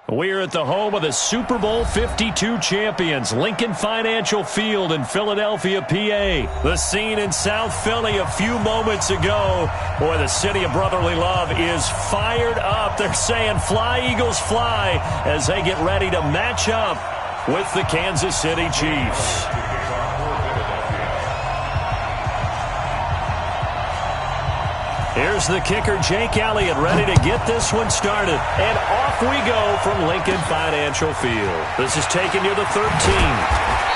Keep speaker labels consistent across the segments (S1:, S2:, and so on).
S1: We're at the home of the Super Bowl 52 champions, Lincoln Financial Field in Philadelphia, PA. The scene in South Philly a few moments ago. Boy, the city of brotherly love is fired up. They're saying, "Fly, Eagles, fly," as they get ready to match up with the Kansas City Chiefs. Here's the kicker, Jake Elliott, ready to get this one started. And off we go from Lincoln Financial Field. This is taken near the 13.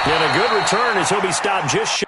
S1: And a good return as he'll be stopped just short.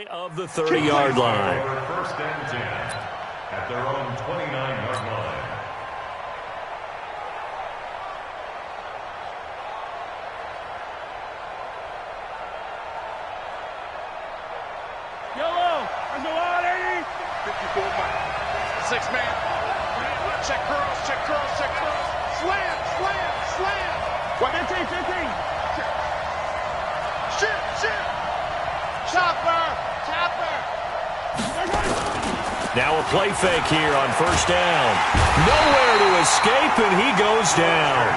S1: Of the 30-yard line.
S2: First and 10 at their own 29-yard line.
S3: Yellow, there's a lot, 80. 54 back. 6 man. Check curls, check curls, check curls. Slam, slam, slam. 15, 15. Shit. Chopper!
S1: Now a play fake here on first down. Nowhere to escape, and he goes down.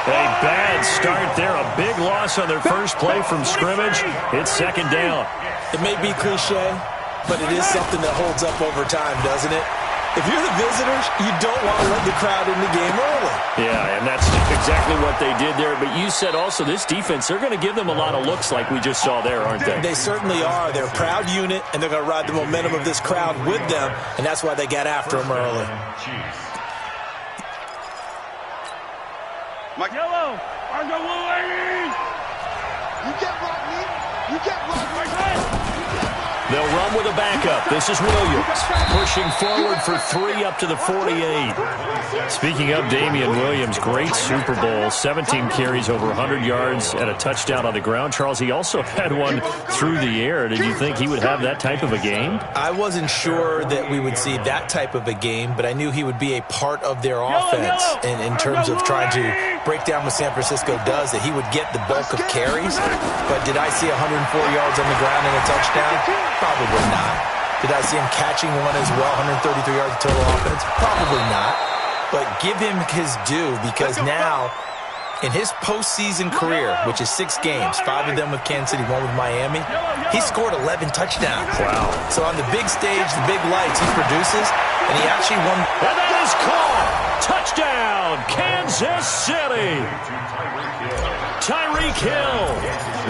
S1: A bad start there. A big loss on their first play from scrimmage. It's second down.
S4: It may be cliche, but it is something that holds up over time, doesn't it? If you're the visitors, you don't want to let the crowd in the game early.
S1: Yeah, and that's exactly what they did there. But you said also this defense, they're going to give them a lot of looks like we just saw there, aren't they?
S4: They certainly are. They're a proud unit, and they're going to ride the momentum of this crowd with them, and that's why they got after them early.
S3: Mike Yellow, I go Willie. You get Rodney. You get Rodney.
S1: They'll run with a backup. This is Williams pushing forward for 3 up to the 48. Speaking of Damian Williams, great Super Bowl. 17 carries, over 100 yards, and a touchdown on the ground. Charles, he also had one through the air. Did you think he would have that type of a game?
S4: I wasn't sure that we would see that type of a game, but I knew he would be a part of their offense in terms of trying to break down what San Francisco does, that he would get the bulk of carries. But did I see 104 yards on the ground and a touchdown? Probably not. Did I see him catching one as well, 133 yards of total offense? Probably not. But give him his due, because now, in his postseason career, which is 6 games, 5 of them with Kansas City, 1 with Miami, he scored 11 touchdowns.
S1: Wow.
S4: So on the big stage, the big lights, he produces, and he actually won.
S1: And that is caught. Touchdown, Kansas City. Tyreek Hill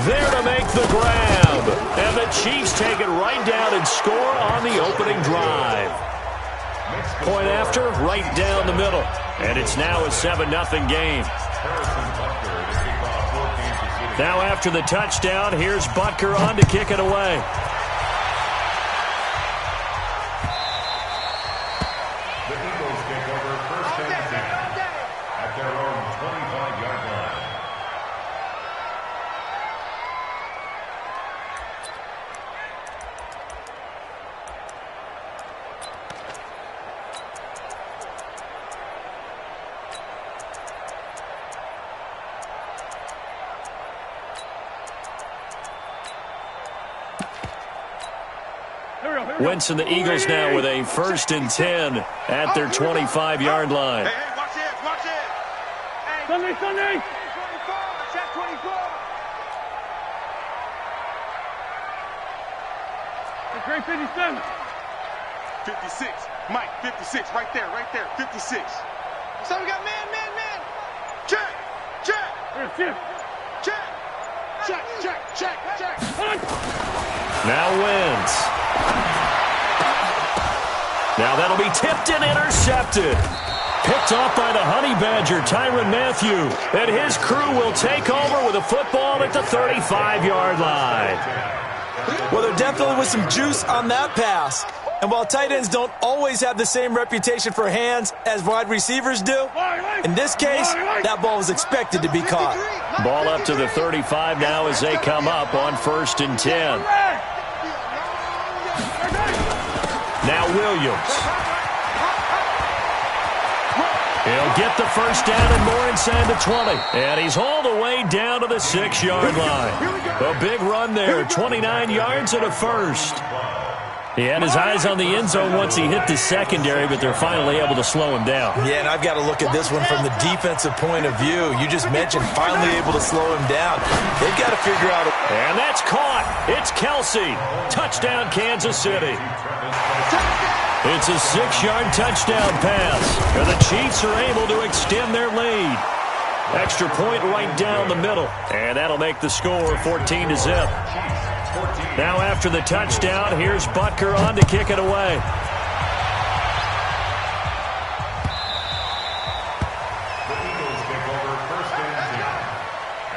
S1: there to make the grab. And the Chiefs take it right down and score on the opening drive. Point after, right down the middle. And it's now a 7-0 game. Now after the touchdown, here's Butker on to kick it away.
S2: The Eagles take over first and 10 at their own 25-yard line.
S1: Wentz and the Eagles now with a 1st and 10 at their 25-yard line.
S3: Hey, watch it. Sunday.
S5: Check 24.
S3: Great 57.
S6: 56. Mike, 56. Right there. 56.
S5: So we got man. Check.
S1: Now wins. Now that'll be tipped and intercepted. Picked off by the Honey Badger, Tyrann Mathieu. And his crew will take over with a football at the 35-yard line.
S4: Well, there definitely was some juice on that pass. And while tight ends don't always have the same reputation for hands as wide receivers do, in this case, that ball was expected to be caught.
S1: Ball up to the 35 now as they come up on 1st and 10. Now Williams. He'll get the first down and more inside the 20. And he's hauled away down to the 6-yard line. A big run there, 29 yards and a first. He had his eyes on the end zone once he hit the secondary, but they're finally able to slow him down.
S4: Yeah, and I've got to look at this one from the defensive point of view. You just mentioned finally able to slow him down. They've got to figure out.
S1: And that's caught. It's Kelsey. Touchdown, Kansas City. It's a 6-yard touchdown pass. And the Chiefs are able to extend their lead. Extra point right down the middle. And that'll make the score 14-0. Now after the touchdown, here's Butker on to kick it away.
S2: The Eagles take over 1st and 10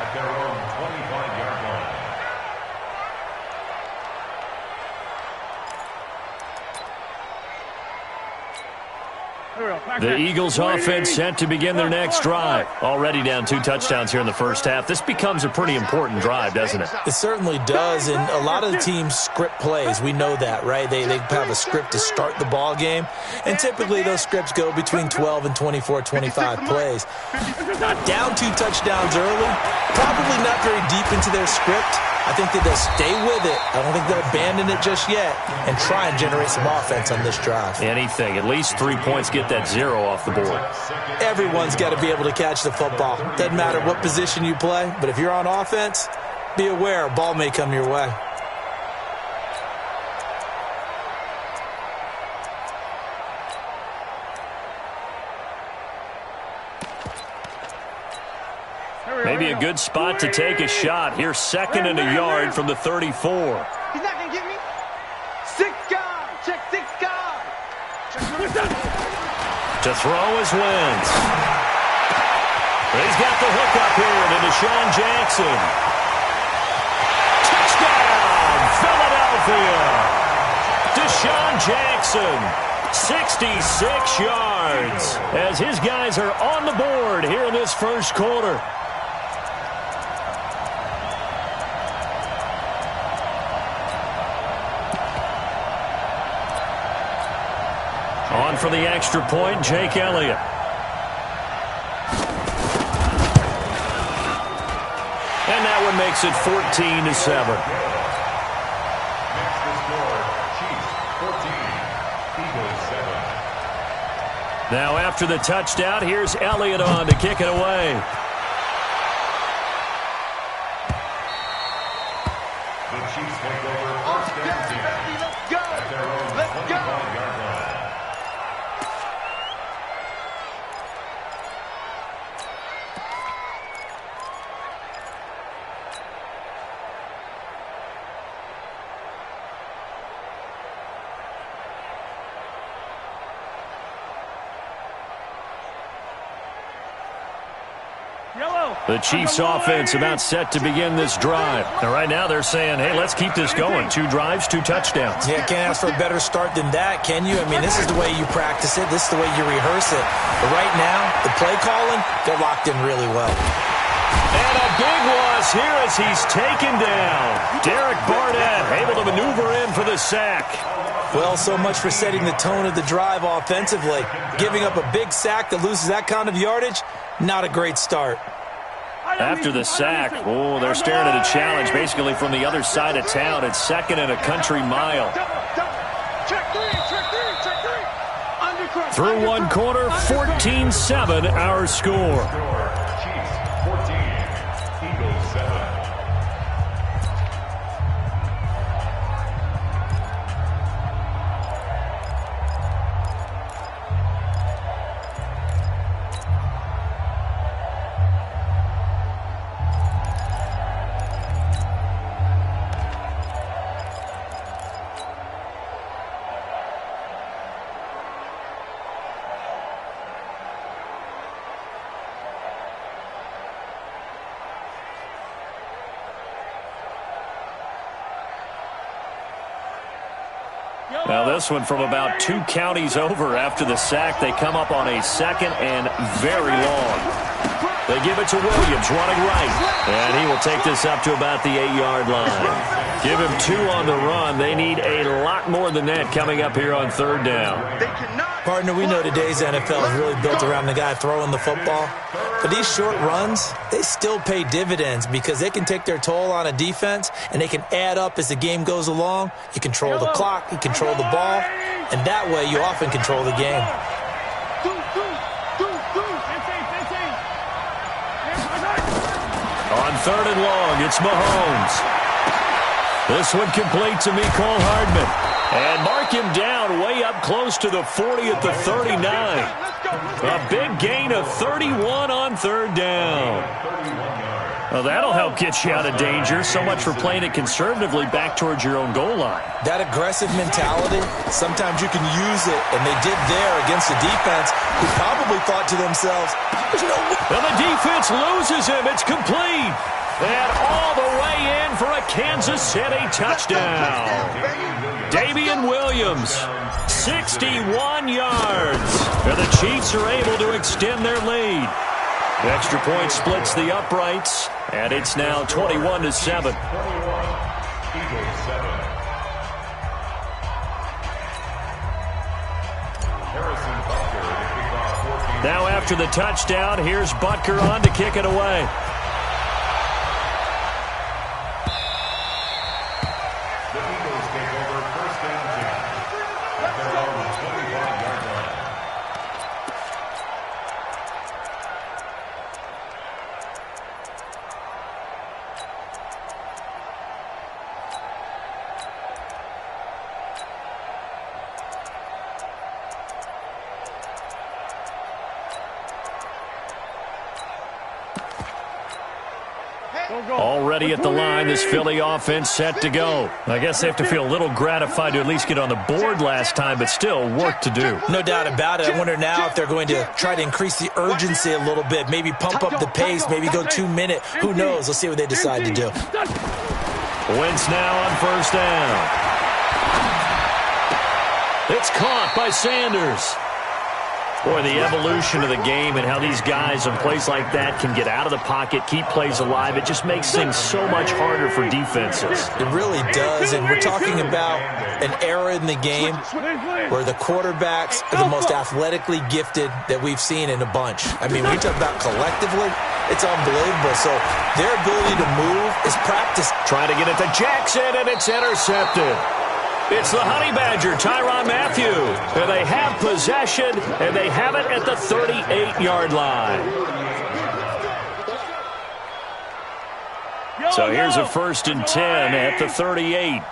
S2: at their own 25-yard line.
S1: The Eagles offense set to begin their next drive. Already down 2 touchdowns here in the first half. This becomes a pretty important drive, doesn't it?
S4: It certainly does, and a lot of the teams script plays. We know that, right? They have a script to start the ball game, and typically those scripts go between 12 and 24, 25 plays. Down 2 touchdowns early, probably not very deep into their script. I think that they'll stay with it. I don't think they'll abandon it just yet and try and generate some offense on this drive.
S1: Anything. At least 3 points, get that 0 off the board.
S4: Everyone's got to be able to catch the football. Doesn't matter what position you play, but if you're on offense, be aware a ball may come your way.
S1: Maybe a good spot to take a shot. Here's 2nd and a yard from the 34.
S5: He's not going to get me. 6 guard. Check 6 guard.
S1: To throw is Wentz. He's got the hook up here to Deshaun Jackson. Touchdown, Philadelphia. Deshaun Jackson, 66 yards, as his guys are on the board here in this first quarter. On for the extra point, Jake Elliott. And that one makes it 14-7.
S2: Next to score, Chiefs 14, Eagles 7.
S1: Now after the touchdown, here's Elliott on to kick it away.
S2: The Chiefs take over 1st and 10 at their own 25-yard line.
S1: The Chiefs offense about set to begin this drive. And right now they're saying, hey, let's keep this going. 2 drives, 2 touchdowns.
S4: Yeah, can't ask for a better start than that, can you? I mean, this is the way you practice it. This is the way you rehearse it. But right now, the play calling, they're locked in really well.
S1: And a big loss here as he's taken down. Derek Barnett able to maneuver in for the sack.
S4: Well, so much for setting the tone of the drive offensively. Giving up a big sack that loses that kind of yardage, not a great start.
S1: After the sack, oh, they're staring at a challenge basically from the other side of town. It's 2nd and a country mile. Through 1 quarter, 14-7 our score. Now this one from about 2 counties over after the sack. They come up on a 2nd and very long. They give it to Williams, running right. And he will take this up to about the 8-yard line. Give him 2 on the run. They need a lot more than that coming up here on 3rd down.
S4: Partner, we know today's NFL is really built around the guy throwing the football. But these short runs, they still pay dividends because they can take their toll on a defense and they can add up as the game goes along. You control the clock, you control the ball, and that way you often control the game.
S1: On 3rd and long, it's Mahomes. This one complete to Mecole Hardman. And mark him down way up close to the 40 at the 39. A big gain of 31 on 3rd down. Well, that'll help get you out of danger. So much for playing it conservatively back towards your own goal line.
S4: That aggressive mentality, sometimes you can use it, and they did there against a defense who probably thought to themselves, there's no way.
S1: Well, the defense loses him. It's complete. And all the way in for a Kansas City touchdown. Damian Williams, 61 yards. And the Chiefs are able to extend their lead. The extra point splits the uprights, and it's now 21-7. Now after the touchdown, here's Butker on to kick it away. Already at the line, this Philly offense set to go. I guess they have to feel a little gratified to at least get on the board last time, but still work to do.
S4: No doubt about it. I wonder now if they're going to try to increase the urgency a little bit, maybe pump up the pace, maybe go 2-minute. Who knows? Let's see what they decide to do.
S1: Wentz now on 1st down. It's caught by Sanders. Boy, the evolution of the game and how these guys in plays like that can get out of the pocket, keep plays alive, it just makes things so much harder for defenses.
S4: It really does, and we're talking about an era in the game where the quarterbacks are the most athletically gifted that we've seen in a bunch. I mean, when you talk about collectively, it's unbelievable. So their ability to move is practiced.
S1: Trying to get it to Jackson, and it's intercepted. It's the Honey Badger, Tyrann Mathieu. And they have possession, and they have it at the 38-yard line. So here's a 1st and 10 at the 38.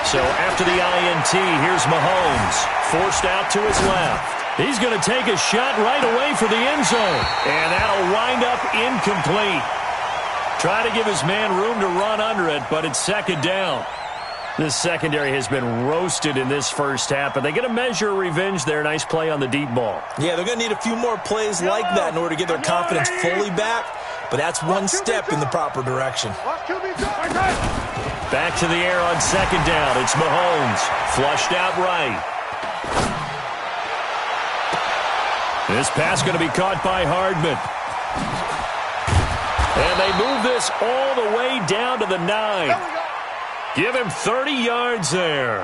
S1: So after the INT, here's Mahomes, forced out to his left. He's going to take a shot right away for the end zone. And that'll wind up incomplete. Trying to give his man room to run under it, but it's 2nd down. This secondary has been roasted in this first half, but they get a measure of revenge there. Nice play on the deep ball.
S4: Yeah, they're going to need a few more plays like that in order to get their confidence fully back, but that's one step in the proper direction.
S1: Back to the air on 2nd down. It's Mahomes, flushed out right. This pass going to be caught by Hardman. And they move this all the way down to the 9. Give him 30 yards there.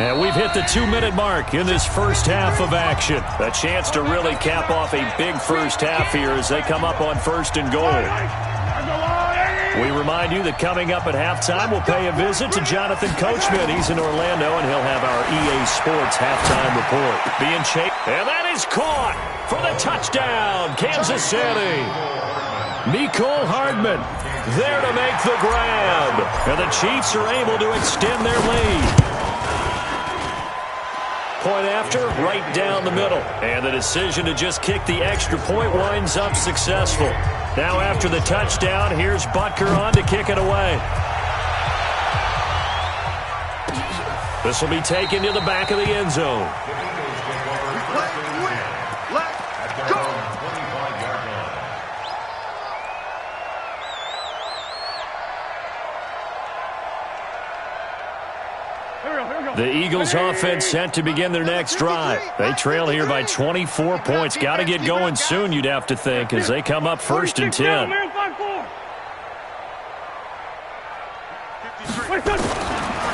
S1: And we've hit the 2-minute mark in this first half of action. A chance to really cap off a big first half here as they come up on 1st and goal. We remind you that coming up at halftime, we'll pay a visit to Jonathan Coachman. He's in Orlando, and he'll have our EA Sports halftime report. Being chased, and that is caught for the touchdown, Kansas City. Mecole Hardman there to make the grab. And the Chiefs are able to extend their lead. Point after, right down the middle. And the decision to just kick the extra point winds up successful. Now after the touchdown, here's Butker on to kick it away. This will be taken to the back of the end zone. The Eagles offense set to begin their next drive. They trail here by 24 points. Got to get going soon, you'd have to think, as they come up 1st and 10.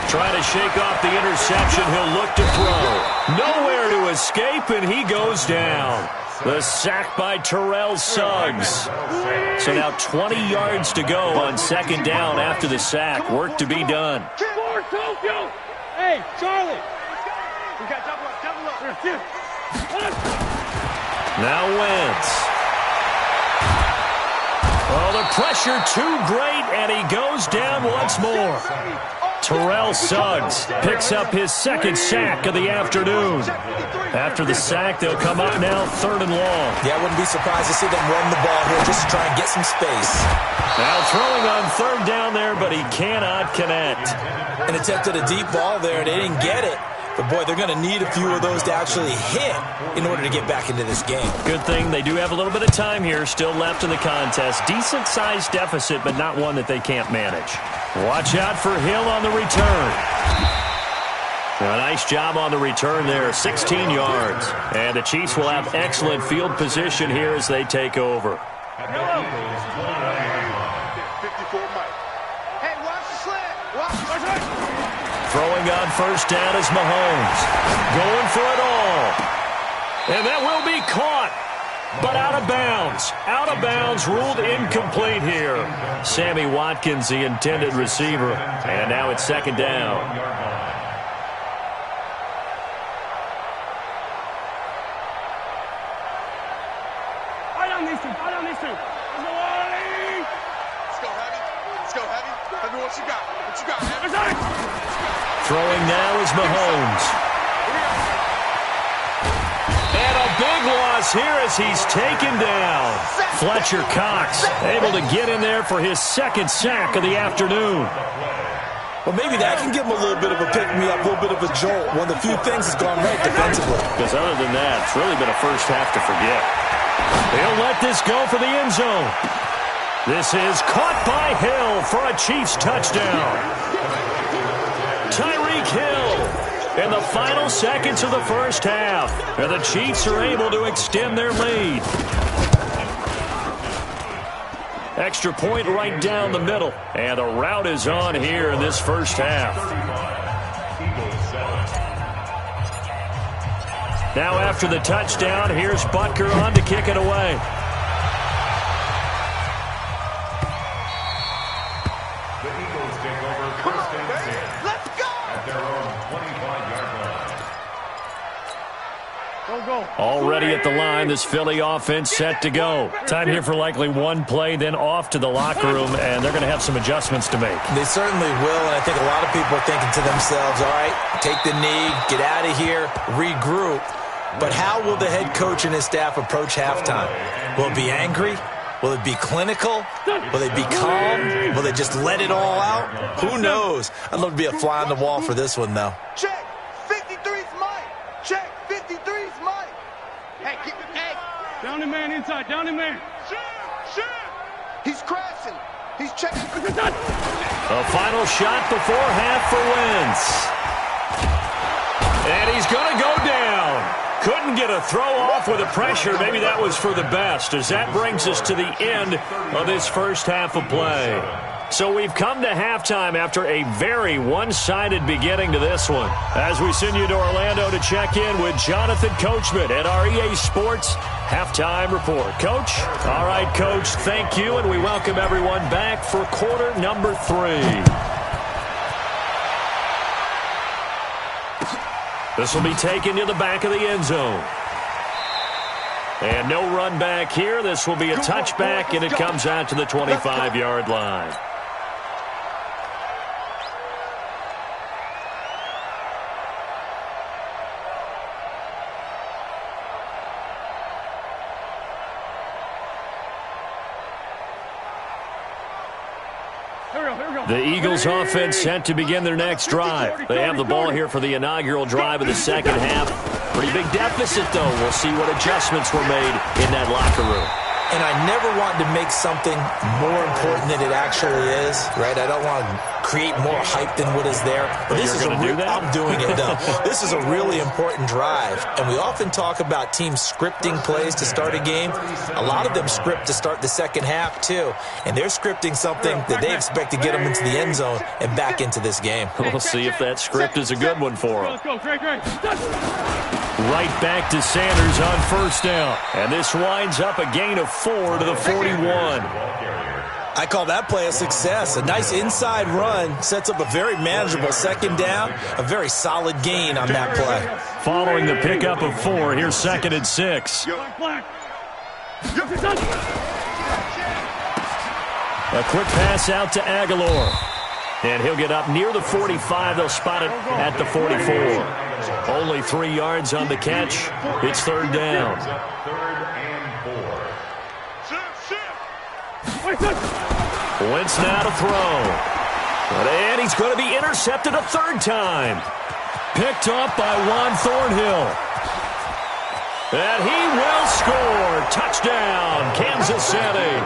S1: Trying to shake off the interception. He'll look to throw. Nowhere to escape, and he goes down. The sack by Terrell Suggs. So now 20 yards to go on 2nd down after the sack. Work to be done.
S5: Hey, Charlie. We got double up.
S1: Now Wentz. Oh, the pressure too great, and he goes down once more. Terrell Suggs picks up his 2nd sack of the afternoon. After the sack, they'll come up now 3rd and long.
S4: Yeah, I wouldn't be surprised to see them run the ball here just to try and get some space.
S1: Now throwing on 3rd down there, but he cannot connect.
S4: An attempt at a deep ball there. They didn't get it. But, boy, they're going to need a few of those to actually hit in order to get back into this game.
S1: Good thing they do have a little bit of time here still left in the contest. Decent-sized deficit, but not one that they can't manage. Watch out for Hill on the return. A nice job on the return there, 16 yards. And the Chiefs will have excellent field position here as they take over.
S5: Hey, watch the slant. Watch it.
S1: Throwing on 1st down is Mahomes. Going for it all. And that will be caught. But out of bounds. Out of bounds, ruled incomplete here. Sammy Watkins, the intended receiver. And now it's 2nd down. Throwing now is Mahomes. And a big loss here as he's taken down. Fletcher Cox able to get in there for his 2nd sack of the afternoon.
S4: Well, maybe that can give him a little bit of a pick-me-up, a little bit of a jolt. One of the few things that's gone right defensively.
S1: Because other than that, it's really been a first half to forget. He'll let this go for the end zone. This is caught by Hill for a Chiefs touchdown. Tyreek Hill in the final seconds of the first half. And the Chiefs are able to extend their lead. Extra point right down the middle. And the route is on here in this first half. Now after the touchdown, here's Butker on to kick it away.
S2: The Eagles take over 1st and 10.
S5: Let's go.
S2: At their own 25-yard line.
S1: Already at the line, this Philly offense set to go. Time here for likely one play, then off to the locker room, and they're going to have some adjustments to make.
S4: They certainly will, and I think a lot of people are thinking to themselves, all right, take the knee, get out of here, regroup. But how will the head coach and his staff approach halftime? Will it be angry? Will it be clinical? Will they be calm? Will they just let it all out? Who knows? I'd love to be a fly on the wall for this one, though.
S5: Check. 53's Mike. Check. 53's Mike. Hey, hey.
S3: Down the man inside. Down the man.
S5: He's crashing. He's checking.
S1: A final shot before half for Wentz. And he's going to go down. Couldn't get a throw off with the pressure. Maybe that was for the best, as that brings us to the end of this first half of play. So we've come to halftime after a very one-sided beginning to this one. As we send you to Orlando to check in with Jonathan Coachman at our EA Sports Halftime Report. Coach? All right, Coach, thank you, and we welcome everyone back for quarter number 3. This will be taken to the back of the end zone. And no run back here. This will be a touchback, and it comes out to the 25-yard line. The Eagles offense set to begin their next drive. They have the ball here for the inaugural drive of the second half. Pretty big deficit, though. We'll see what adjustments were made in that locker room.
S4: And I never want to make something more important than it actually is, right? I don't want to create more hype than what is there. But this is I'm doing it, though. This is a really important drive, and we often talk about teams scripting plays to start a game. A lot of them script to start the second half, too, and they're scripting something that they expect to get them into the end zone and back into this game.
S1: We'll see if that script is a good one for them. Right back to Sanders on first down, and this winds up a gain of 4 to the 41.
S4: I call that play a success. A nice inside run sets up a very manageable second down, a very solid gain on that play.
S1: Following the pickup of 4, here's 2nd and 6. A quick pass out to Aguilar. And he'll get up near the 45. They'll spot it at the 44. Only 3 yards on the catch. It's 3rd down. Wentz now to throw. And he's going to be intercepted a 3rd time. Picked up by Juan Thornhill. And he will score. Touchdown, Kansas City.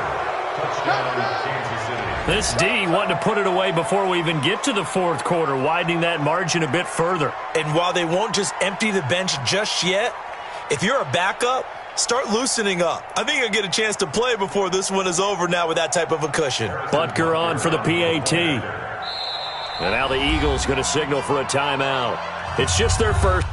S1: This D wanting to put it away before we even get to the 4th quarter, widening that margin a bit further.
S4: And while they won't just empty the bench just yet, if you're a backup, start loosening up. I think you'll get a chance to play before this one is over now with that type of a cushion.
S1: Butker on for the PAT. And now the Eagles going to signal for a timeout. It's just their first.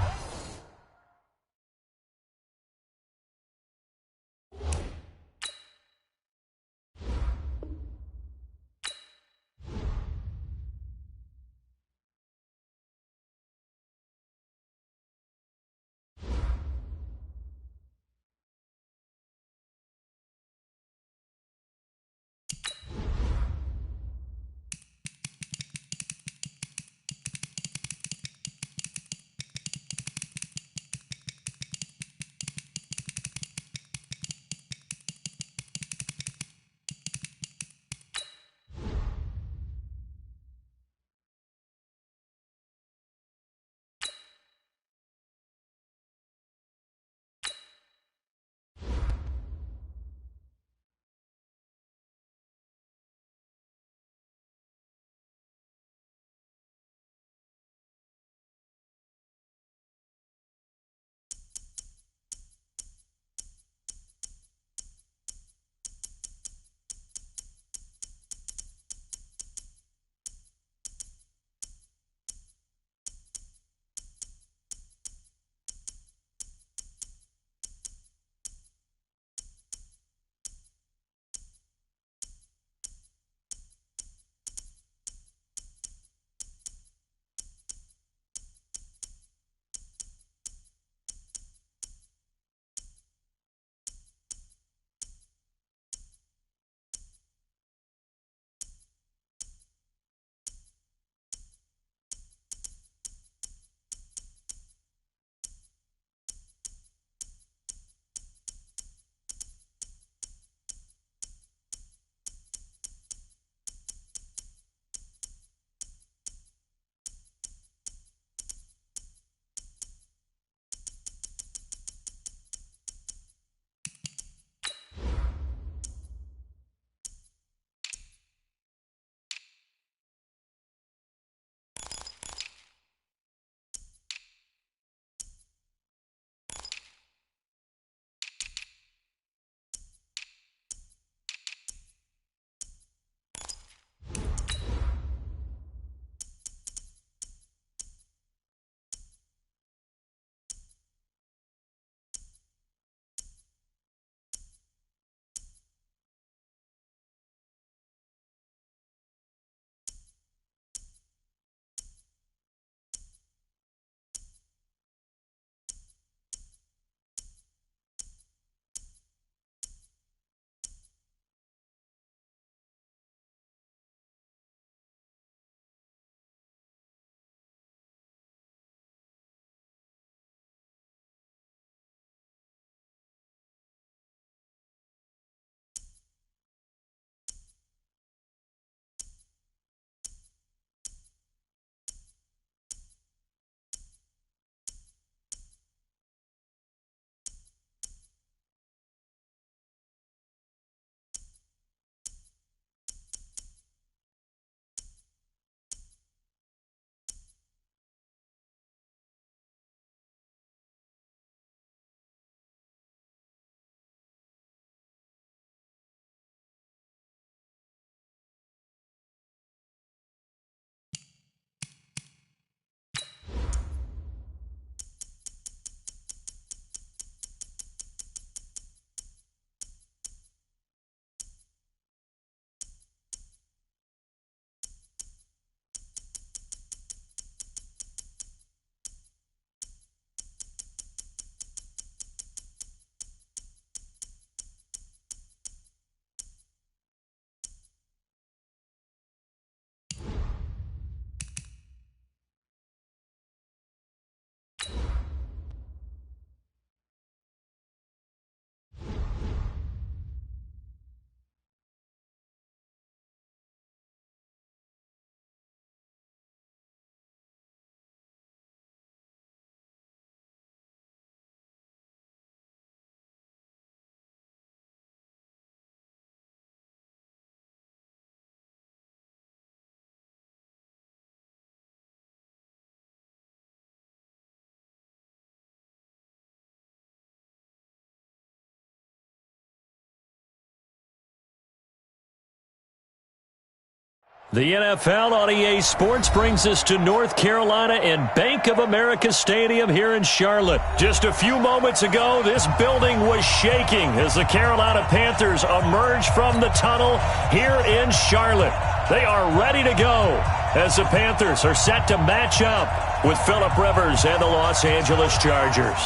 S1: The NFL on EA Sports brings us to North Carolina and Bank of America Stadium here in Charlotte. Just a few moments ago, this building was shaking as the Carolina Panthers emerged from the tunnel here in Charlotte. They are ready to go as the Panthers are set to match up with Phillip Rivers and the Los Angeles Chargers.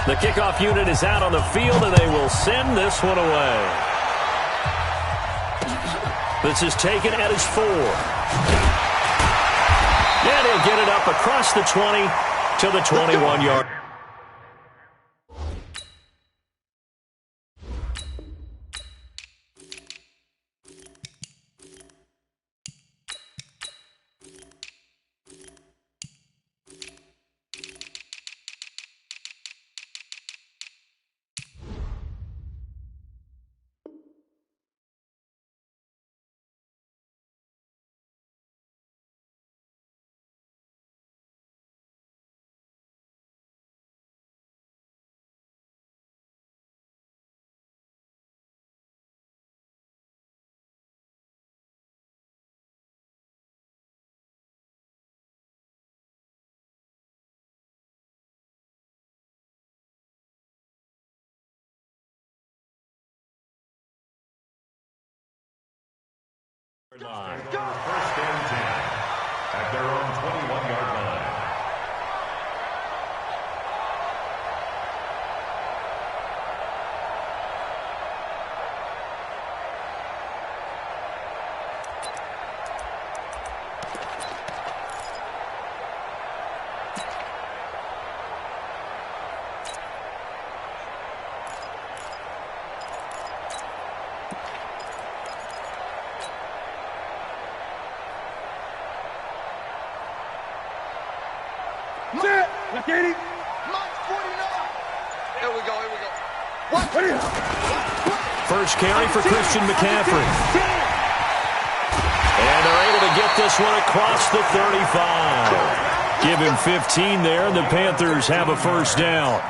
S1: The kickoff unit is out on the field, and they will send this one away. This is taken at his 4. And he'll get it up across the 20 to the 21-yard.
S2: First and 10 at their own 21-yard line.
S5: Get him. Mike 49. Here we go. What?
S1: First carry for Christian McCaffrey. And they're able to get this one across the 35. Give him 15 there, and the Panthers have a first down.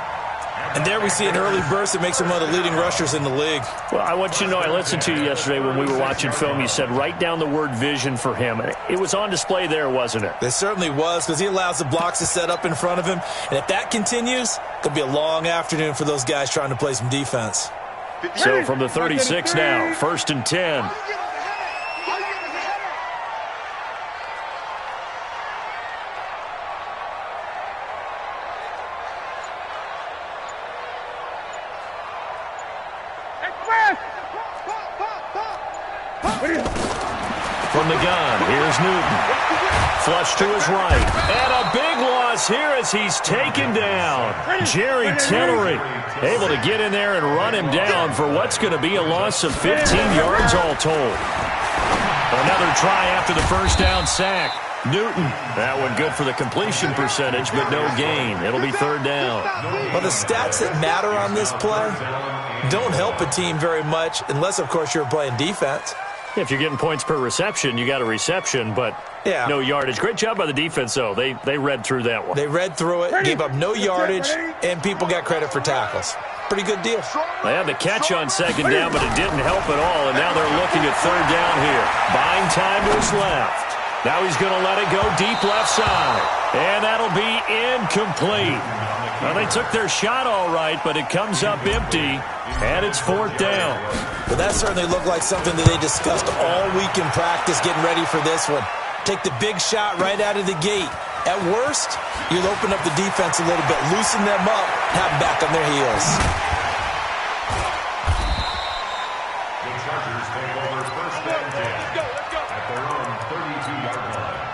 S4: And there we see an early burst that makes him one of the leading rushers in the league.
S1: Well, I want you to know, I listened to you yesterday when we were watching film. You said write down the word vision for him. It was on display there, wasn't it?
S4: It certainly was, because he allows the blocks to set up in front of him. And if that continues, it'll be a long afternoon for those guys trying to play some defense.
S1: So from the 36 now, first and 10. From the gun, here's Newton. Flush to his right. And a big loss here as he's taken down. Jerry Tillery able to get in there and run him down for what's going to be a loss of 15 yards all told. Another try after the first down sack. Newton, that one good for the completion percentage, but no gain. It'll be third down.
S4: Well, the stats that matter on this play don't help a team very much unless, of course, you're playing defense.
S1: If you're getting points per reception, you got a reception, but no yardage. Great job by the defense, though. They read through that one.
S4: They read through it, gave up no yardage, and people got credit for tackles. Pretty good deal.
S1: They had the catch on second down, but it didn't help at all, and now they're looking at third down here. Buying time to his left. Now he's going to let it go deep left side, and that'll be incomplete. Well, they took their shot all right, but it comes up empty, and it's fourth down.
S4: Well, that certainly looked like something that they discussed all week in practice, getting ready for this one. Take the big shot right out of the gate. At worst, you'll open up the defense a little bit, loosen them up, have them back on their heels.
S2: The Chargers take over first and 10 at their own 32-yard line.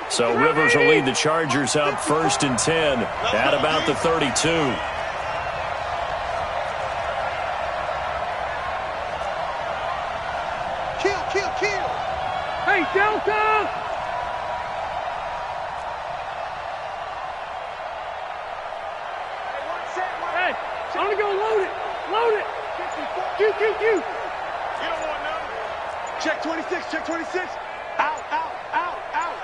S1: So Rivers will lead the Chargers up first and 10 at about the 32.
S5: Kill. Hey, Delta! Hey, I'm gonna go load it. Q.
S3: You don't want none.
S6: Check 26, check 26. Out, out, out, out.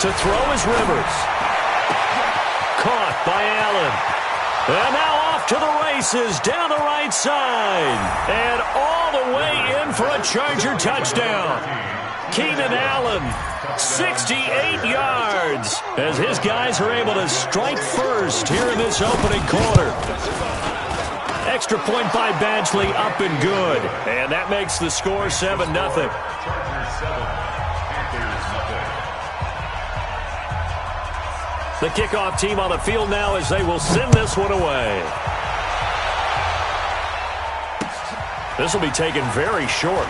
S1: To throw is Rivers. Caught by Allen. And now off to the races down the right side. And all the way in for a Charger touchdown. Keenan Allen, 68 yards, as his guys are able to strike first here in this opening quarter. Extra point by Badgley, up and good. And that makes the score 7-0. The kickoff team on the field now as they will send this one away. This will be taken very short.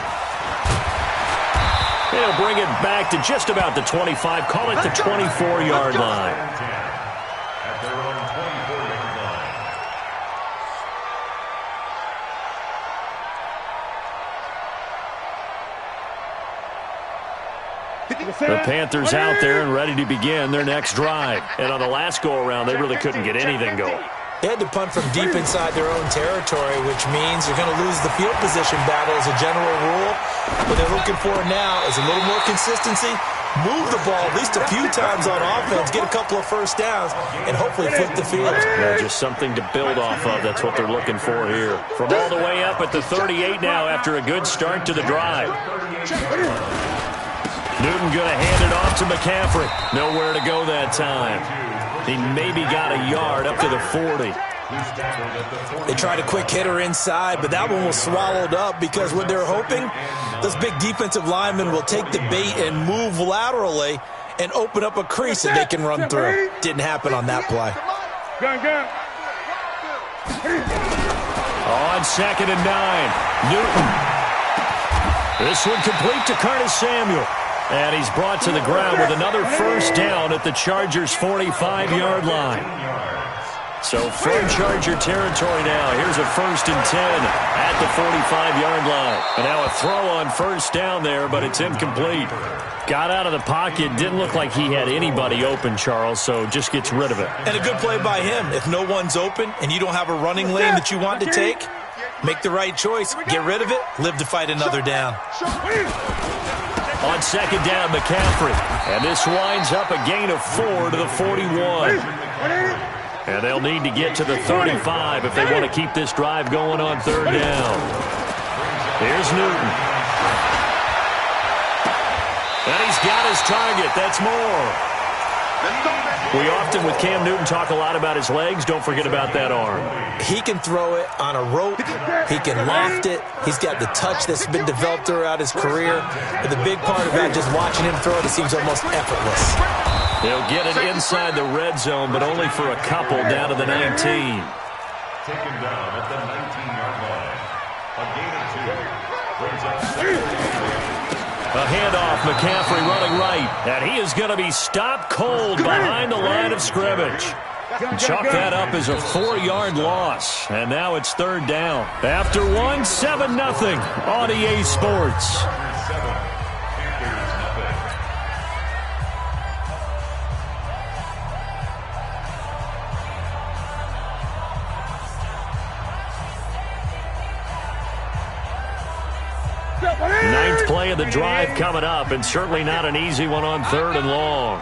S1: They'll bring it back to just about the 25, call it the 24-yard line.
S2: At their own 24-yard line.
S1: The Panthers out there and ready to begin their next drive. And on the last go-around, they really couldn't get anything going.
S4: They had to punt from deep inside their own territory, which means they're going to lose the field position battle as a general rule. What they're looking for now is a little more consistency, move the ball at least a few times on offense, get a couple of first downs, and hopefully flip the field.
S1: Yeah, just something to build off of. That's what they're looking for here. From all the way up at the 38 now after a good start to the drive. Newton going to hand it off to McCaffrey. Nowhere to go that time. He maybe got a yard up to the 40.
S4: They tried a quick hitter inside, but that one was swallowed up because what they're hoping, those big defensive linemen will take the bait and move laterally and open up a crease that they can run through. Didn't happen on that play.
S1: On 2nd and 9, Newton. This one complete to Curtis Samuel. And he's brought to the ground with another first down at the Chargers' 45-yard line. So from Charger territory now, here's a 1st and 10 at the 45-yard line. And now a throw on first down there, but it's incomplete. Got out of the pocket, didn't look like he had anybody open, Charles, so just gets rid of it.
S4: And a good play by him. If no one's open and you don't have a running lane that you want to take, make the right choice, get rid of it, live to fight another down.
S1: On 2nd down, McCaffrey. And this winds up a gain of 4 to the 41. And they'll need to get to the 35 if they want to keep this drive going on 3rd down. Here's Newton. And he's got his target. That's more. We often, with Cam Newton, talk a lot about his legs. Don't forget about that arm.
S4: He can throw it on a rope. He can loft it. He's got the touch that's been developed throughout his career. But the big part about just watching him throw it, it seems almost effortless.
S1: They'll get it inside the red zone, but only for a couple down to the 19.
S2: Taken down at the 19-yard line. A gain of 2. Brings up 7.
S1: A handoff, McCaffrey running right, and he is going to be stopped cold behind the line of scrimmage. Chalk that up as a 4-yard loss, and now it's 3rd down. After one, 7-0 on EA Sports. Ninth play of the drive coming up, and certainly not an easy one on 3rd and long.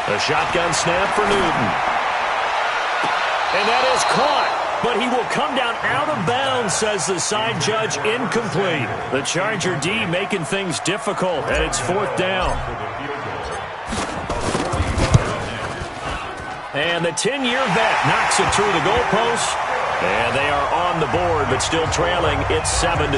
S1: A shotgun snap for Newton. And that is caught, but he will come down out of bounds, says the side judge, incomplete. The Charger D making things difficult, and it's 4th down. And the 10-year vet knocks it through the goalpost. And they are on the board, but still trailing. It's 7-3.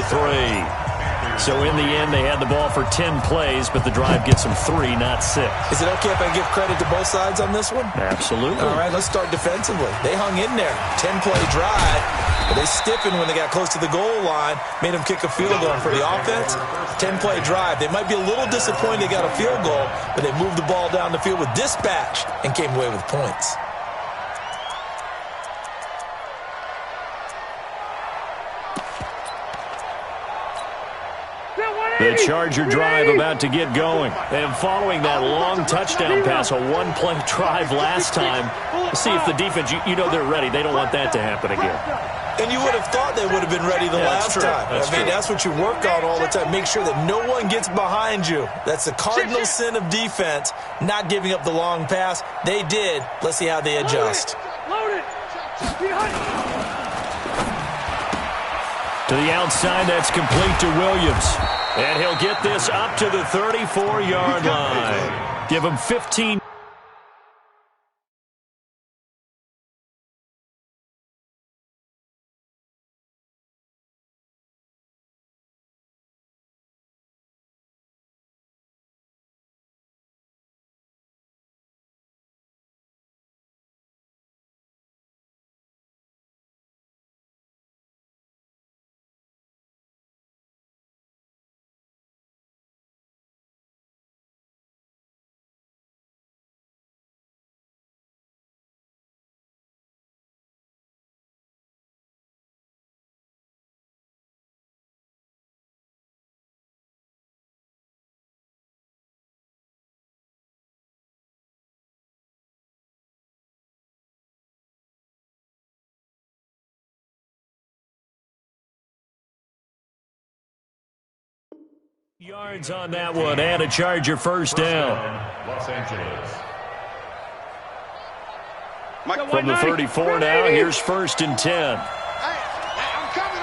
S1: So in the end, they had the ball for 10 plays, but the drive gets them 3, not 6.
S4: Is it okay if I give credit to both sides on this one?
S1: Absolutely.
S4: All right, let's start defensively. They hung in there. 10-play drive, but they stiffened when they got close to the goal line, made them kick a field goal. For the offense, 10-play drive. They might be a little disappointed they got a field goal, but they moved the ball down the field with dispatch and came away with points.
S1: The Charger drive about to get going. And following that long touchdown pass, a one-play drive last time, see if the defense, you know they're ready. They don't want that to happen again.
S4: And you would have thought they would have been ready the last time. That's what you work on all the time. Make sure that no one gets behind you. That's the cardinal sin of defense, not giving up the long pass. They did. Let's see how they adjust.
S6: Load it. Behind.
S1: To the outside, that's complete to Williams. And he'll get this up to the 34-yard line. Give him 15. Yards on that one, and a Charger first down.
S2: Los Angeles.
S1: From the 34 now, here's 1st and 10.
S3: Hey, I'm coming.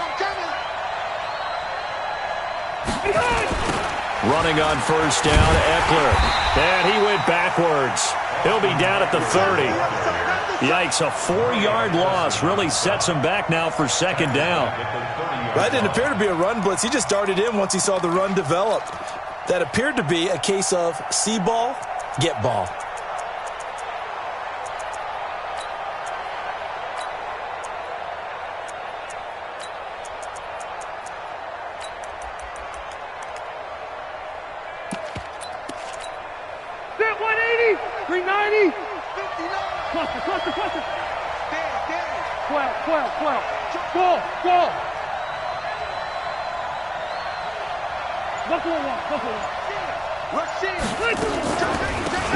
S1: Running on 1st down, Eckler. And he went backwards. He'll be down at the 30. Yikes, a 4-yard loss really sets him back now for 2nd down.
S4: That didn't appear to be a run blitz. He just darted in once he saw the run develop. That appeared to be a case of see ball, get ball.
S6: Sit 180, 390.
S5: 59.
S6: Cluster.
S5: Danny.
S6: 12. Go. Buffalo walk.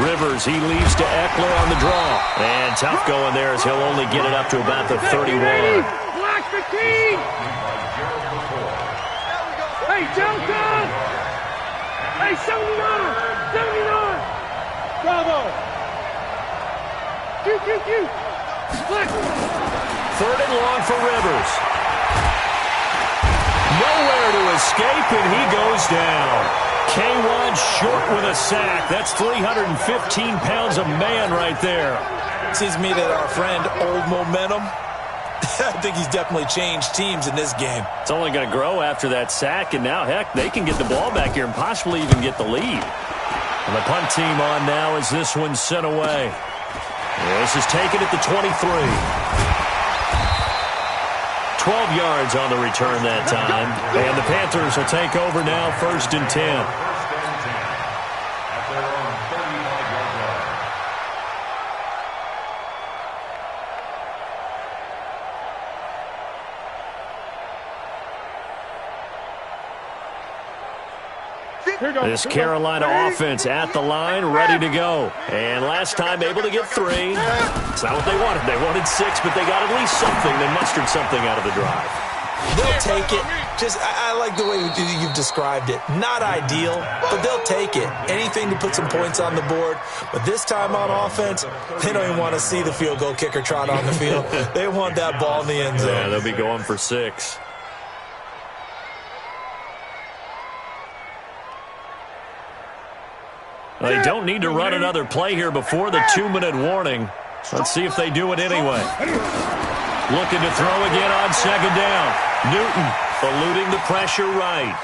S1: Rivers, he leads to Eckler on the draw. And tough going there as he'll only get it up to about the 31.
S6: Black 15. Hey, Delta. Hey, 79. Bravo. Q. Black.
S1: 3rd and long for Rivers. Nowhere to escape, and he goes down. K1 short with a sack. That's 315 pounds of man right there.
S4: Seems to me that our friend, Old Momentum, I think he's definitely changed teams in this game.
S1: It's only going to grow after that sack, and now, heck, they can get the ball back here and possibly even get the lead. And the punt team on now as this one's sent away. This is taken at the 23. 12 yards on the return that time. And the Panthers will take over now, 1st and 10.
S2: At their own 35-yard line.
S1: This Carolina offense at the line, ready to go. And last time able to get 3. It's not what they wanted. They wanted 6, but they got at least something. They mustered something out of the drive.
S4: They'll take it. I like the way you've described it. Not ideal, but they'll take it. Anything to put some points on the board. But this time on offense, they don't even want to see the field goal kicker trot on the field. They want that ball in the end zone.
S1: Yeah, they'll be going for 6. Well, they don't need to run another play here before the 2-minute warning. Let's see if they do it anyway. Looking to throw again on 2nd down. Newton eluding the pressure right.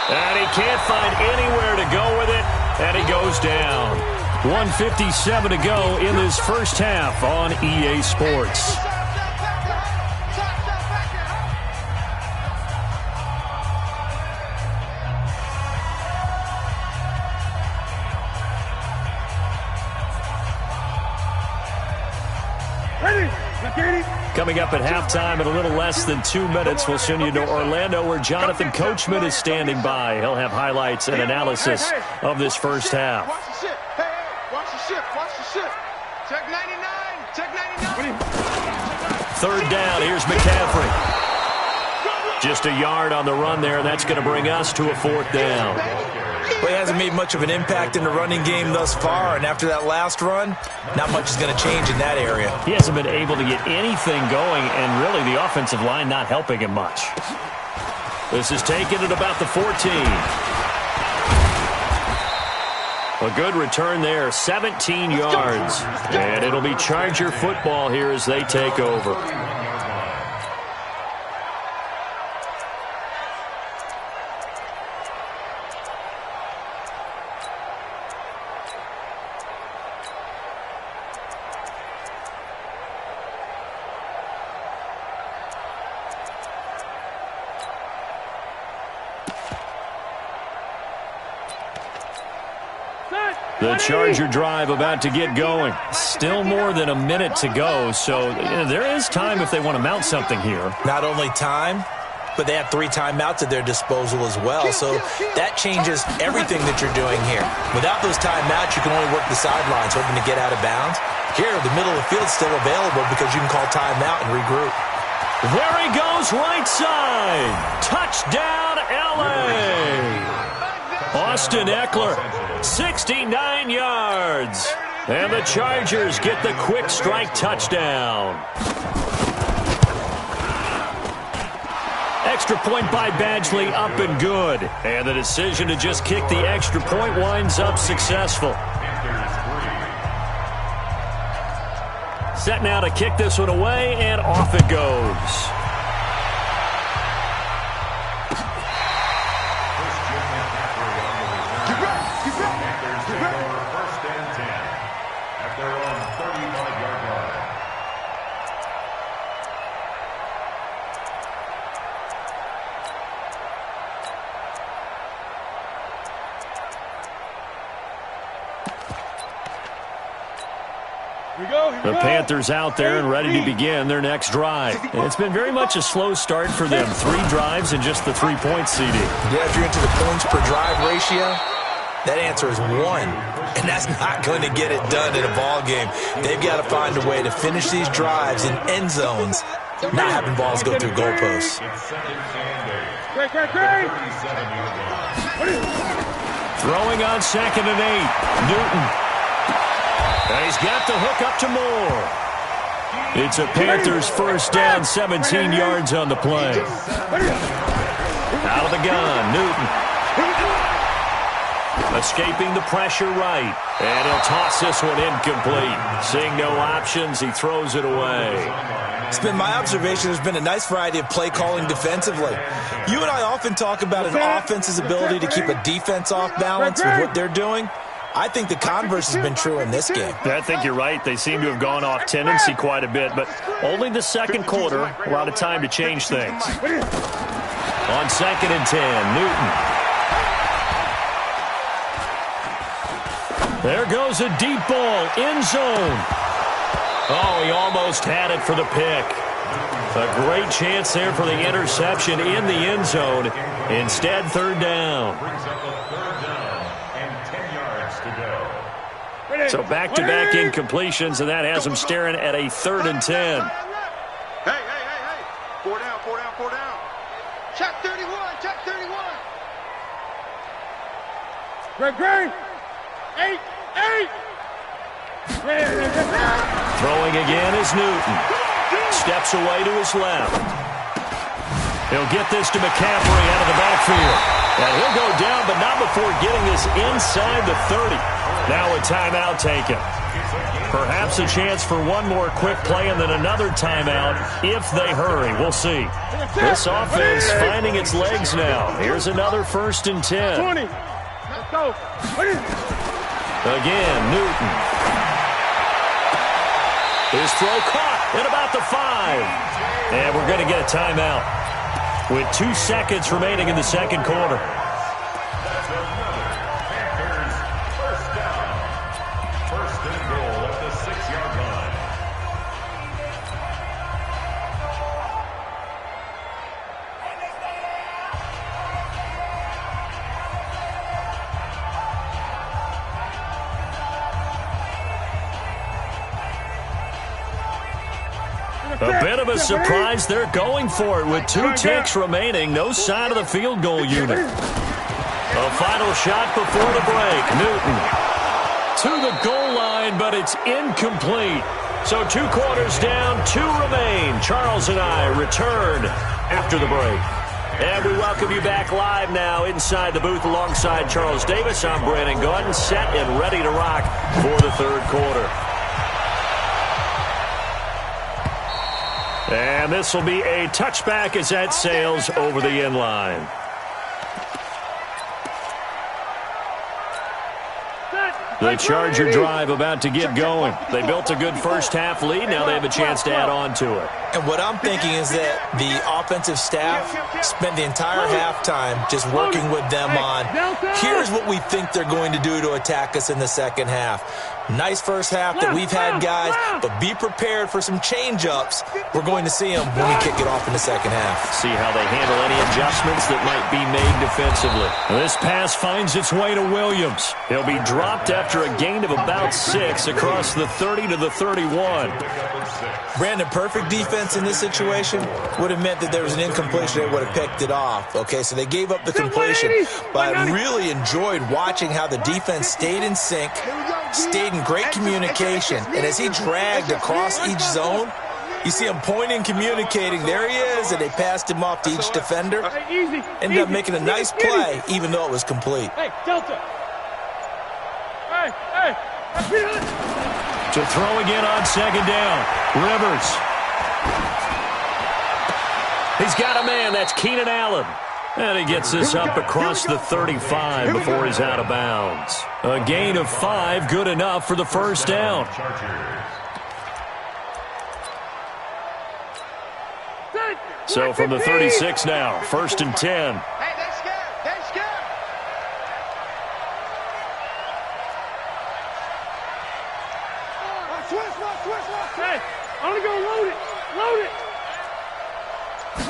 S1: And he can't find anywhere to go with it, and he goes down. 1:57 to go in this first half on EA Sports. Coming up at halftime in a little less than 2 minutes, we'll send you to Orlando where Jonathan Coachman is standing by. He'll have highlights and analysis of this first half.
S3: Watch the ship. Hey, watch the ship. Check 99.
S1: third down. Here's McCaffrey. Just a yard on the run there, and that's going to bring us to a fourth down.
S4: Well, he hasn't made much of an impact in the running game thus far, and after that last run, not much is going to change in that area.
S1: He hasn't been able to get anything going, and really the offensive line not helping him much. This is taken at about the 14. A good return there, 17 yards. And it'll be Charger football here as they take over. The Charger drive about to get going. Still more than a minute to go, so there is time if they want to mount something here.
S4: Not only time, but they have 3 timeouts at their disposal as well, so that changes everything that you're doing here. Without those timeouts, you can only work the sidelines, hoping to get out of bounds. Here, the middle of the field's still available because you can call timeout and regroup.
S1: There he goes, right side. Touchdown, L.A. Austin Eckler, 69 yards. And the Chargers get the quick strike touchdown. Extra point by Badgley, up and good. And the decision to just kick the extra point winds up successful. Set now to kick this one away, and off it goes. The Panthers out there and ready to begin their next drive. It's been very much a slow start for them. 3 drives and just the 3-point CD.
S4: Yeah, if you're into the points per drive ratio, that answer is 1. And that's not going to get it done in a ball game. They've got to find a way to finish these drives in end zones, not having balls go through goalposts.
S1: Throwing on 2nd and 8. Newton. And he's got the hook up to Moore. It's a Panthers first down, 17 yards on the play. Out of the gun, Newton. Escaping the pressure right. And he'll toss this one incomplete. Seeing no options, he throws it away.
S4: It's been my observation there's been a nice variety of play calling defensively. You and I often talk about an offense's ability to keep a defense off balance with what they're doing. I think the converse has been true in this game.
S1: I think you're right. They seem to have gone off tendency quite a bit, but only the second quarter, a lot of time to change things. On 2nd and 10, Newton. There goes a deep ball, end zone. Oh, he almost had it for the pick. A great chance there for the interception in the end zone. Instead, 3rd down. So back-to-back incompletions, and that has him staring at a 3rd and 10.
S3: Hey. 4 down.
S5: Check 31, check 31.
S6: Greg. 8.
S1: Throwing again is Newton. Steps away to his left. He'll get this to McCaffrey out of the backfield. And he'll go down, but not before getting this inside the 30. Now a timeout taken. Perhaps a chance for one more quick play and then another timeout if they hurry. We'll see. This offense finding its legs now. Here's another 1st and 10.
S6: 20. Let's go.
S1: Again, Newton. His throw caught at about the 5. And we're going to get a timeout with 2 seconds remaining in the second quarter. A bit of a surprise. They're going for it with 2 ticks remaining. No sign of the field goal unit. A final shot before the break. Newton to the goal line, but it's incomplete. So 2 quarters down, 2 remain. Charles and I return after the break. And we welcome you back live now inside the booth alongside Charles Davis. I'm Brandon Gordon, set and ready to rock for the third quarter. And this will be a touchback as that sails over the end line. The Charger drive about to get going. They built a good first-half lead. Now they have a chance to add on to it.
S4: And what I'm thinking is that the offensive staff spent the entire halftime just working with them on, here's what we think they're going to do to attack us in the second half. Nice first half that we've had, guys, but be prepared for some change-ups. We're going to see them when we kick it off in the second half.
S1: See how they handle any adjustments that might be made defensively. This pass finds its way to Williams. He'll be dropped after a gain of about 6 across the 30 to the 31.
S4: Brandon, perfect defense in this situation would have meant that there was an incompletion. They would have picked it off. Okay, so they gave up the completion. But I really enjoyed watching how the defense stayed in sync, stayed in great communication. And as he dragged across each zone, you see him pointing, communicating. There he is, and they passed him off to each defender. Ended up making a nice play, even though it was complete.
S6: Hey, Delta. Hey.
S1: To throw again on second down. Rivers. He's got a man. That's Keenan Allen. And he gets this up across the 35 before he's out of bounds. A gain of 5, good enough for the first down. So from the 36 now, 1st and 10.
S5: Hey, they scared.
S6: Switch. Hey, only go load it.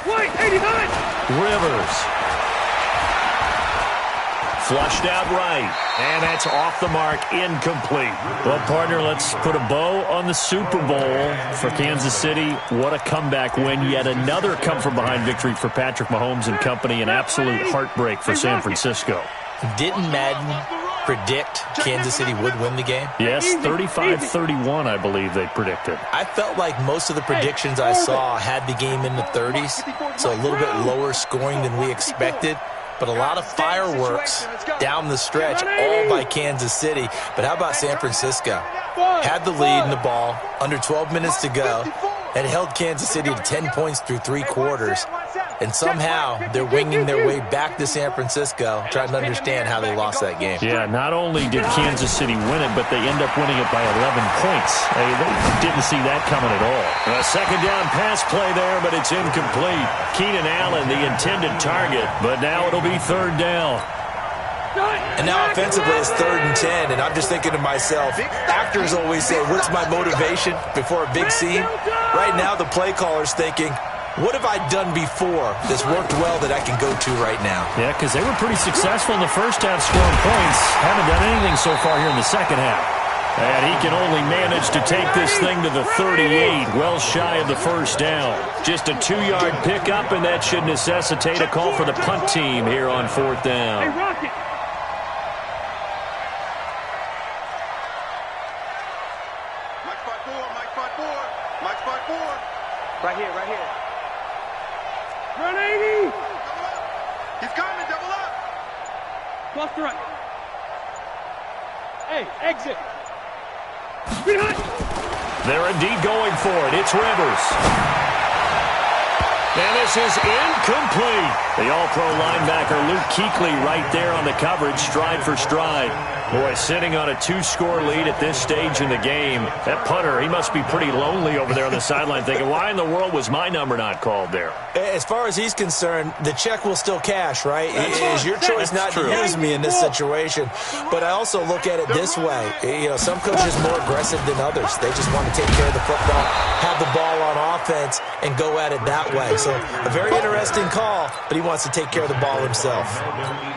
S6: Wait, 89.
S1: Rivers. Flushed out right. And that's off the mark, incomplete. Well, partner, let's put a bow on the Super Bowl for Kansas City. What a comeback win. Yet another come-from-behind victory for Patrick Mahomes and company. An absolute heartbreak for San Francisco.
S4: Didn't Madden predict Kansas City would win the game?
S1: Yes, 35-31, I believe they predicted.
S4: I felt like most of the predictions I saw had the game in the 30s, so a little bit lower scoring than we expected. But a lot of fireworks down the stretch, all by Kansas City. But how about San Francisco? Had the lead in the ball, under 12 minutes to go, and held Kansas City to 10 points through 3 quarters. And somehow they're winging their way back to San Francisco, trying to understand how they lost that game.
S1: Yeah, not only did Kansas City win it, but they end up winning it by 11 points. They didn't see that coming at all. A second down pass play there, but it's incomplete. Keenan Allen, the intended target, but now it'll be 3rd down.
S4: And now offensively it's 3rd and 10, and I'm just thinking to myself, actors always say, what's my motivation before a big scene? Right now the play caller's thinking, what have I done before that's worked well that I can go to right now?
S1: Yeah, because they were pretty successful in the first half scoring points. Haven't done anything so far here in the second half. And he can only manage to take this thing to the 38, well shy of the first down. Just a 2-yard pickup, and that should necessitate a call for the punt team here on 4th down.
S6: Hey, Rocket.
S5: Mike spot 4.
S6: Right here. Run 80.
S5: He's coming, double up.
S6: Left to right. Hey, exit. Behind.
S1: They're indeed going for it. It's Rivers. And this is incomplete. The all-pro linebacker Luke Kuechly right there on the coverage, stride for stride. Boy, sitting on a 2-score lead at this stage in the game. That punter, he must be pretty lonely over there on the sideline thinking, why in the world was my number not called there?
S4: As far as he's concerned, the check will still cash, right? It is your choice not to use me in this situation. But I also look at it this way. You know, some coaches are more aggressive than others. They just want to take care of the football, have the ball on offense, and go at it that way. So a very interesting call, but he wants to take care of the ball himself.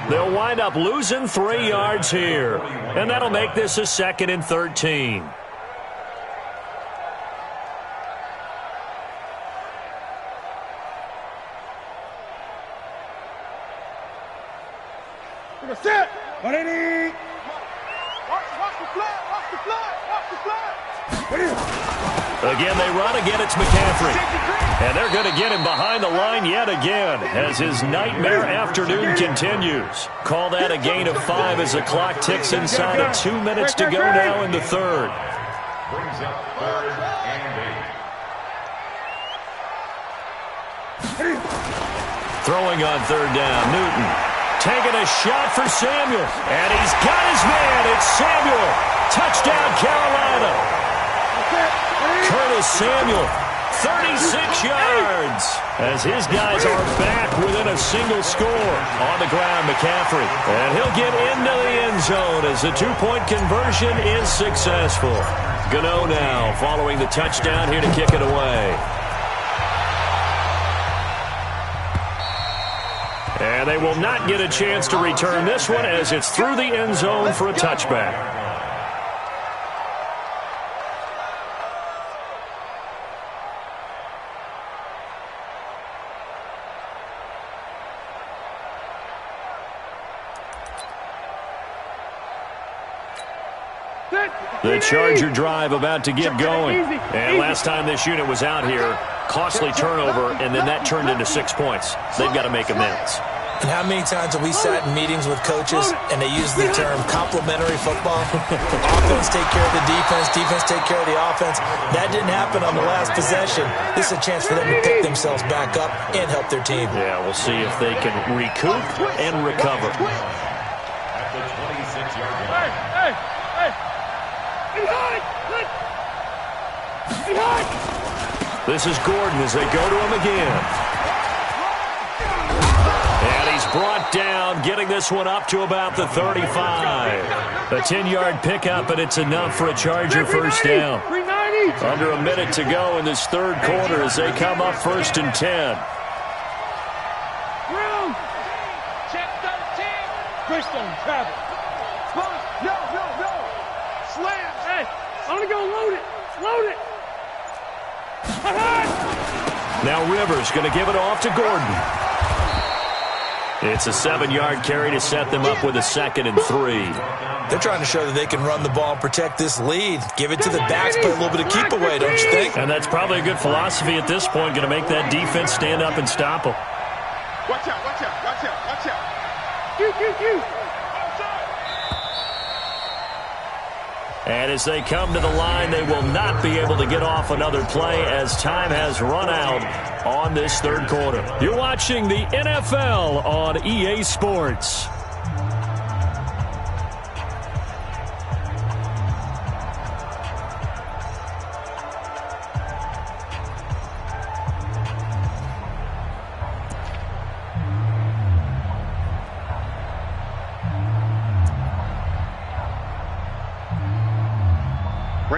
S1: They'll wind up losing 3 yards here. And that'll make this a 2nd and 13. Again, they run. Again, it's McCaffrey. And they're going to get him behind the line yet again as his nightmare afternoon continues. Call that a gain of 5 as the clock ticks inside of 2 minutes to go now in the third.
S2: Brings up 3rd and 8.
S1: Throwing on 3rd down, Newton. Taking a shot for Samuel. And he's got his man. It's Samuel. Touchdown, Carolina. Curtis Samuel, 36 yards, as his guys are back within a single score. On the ground, McCaffrey, and he'll get into the end zone as the two-point conversion is successful. Gano now following the touchdown here to kick it away. And they will not get a chance to return this one as it's through the end zone for a touchback. The Charger drive about to get going. And last time this unit was out here, costly turnover, and then that turned into 6 points. They've got to make amends.
S4: And how many times have we sat in meetings with coaches and they use the term complementary football? Offense take care of the defense, defense take care of the offense. That didn't happen on the last possession. This is a chance for them to pick themselves back up and help their team.
S1: Yeah, we'll see if they can recoup and recover.
S2: At the 26-yard line.
S1: This is Gordon as they go to him again. And he's brought down, getting this one up to about the 35. A 10-yard pickup, and it's enough for a Charger first down. Under a minute to go in this third quarter as they come up 1st and 10.
S3: Check 13. Christian, travel.
S6: No.
S3: Slam. Hey, I'm going to go load it. Load it.
S1: Now Rivers going to give it off to Gordon. It's a 7-yard carry to set them up with a 2nd and 3.
S4: They're trying to show that they can run the ball and protect this lead. Give it to the backs, play a little bit of keep away, don't you think?
S1: And that's probably a good philosophy at this point, going to make that defense stand up and stop them.
S3: Watch out.
S1: And as they come to the line, they will not be able to get off another play as time has run out on this third quarter. You're watching the NFL on EA Sports.
S3: We're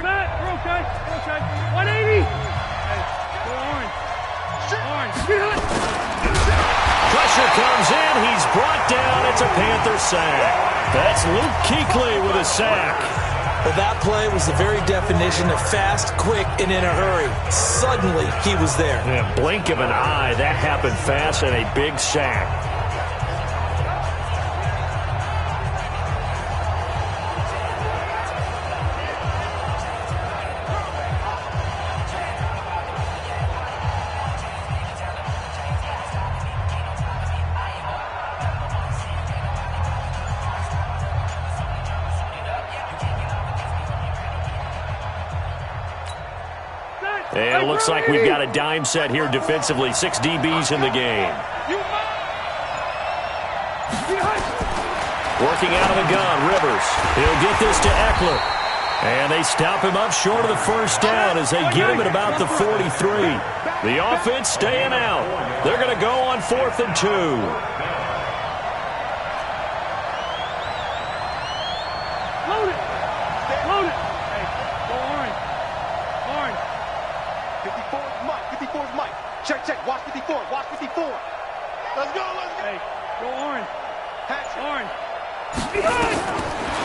S3: okay. 180. Hey, go orange.
S1: Pressure comes in. He's brought down. It's a Panther sack. That's Luke Kuechly with a sack.
S4: Well, that play was the very definition of fast, quick, and in a hurry. Suddenly, he was there.
S1: In a blink of an eye, that happened fast and a big sack. And it looks like we've got a dime set here defensively. 6 DBs in the game. Working out of the gun, Rivers. He'll get this to Eckler. And they stop him up short of the first down as they get him at about the 43. The offense staying out. They're going to go on 4th and 2.
S3: Load it. Hey, go orange.
S5: 54 is Mike. 54 is Mike. Check. Watch 54. Let's go.
S3: Hey, go orange. Orange.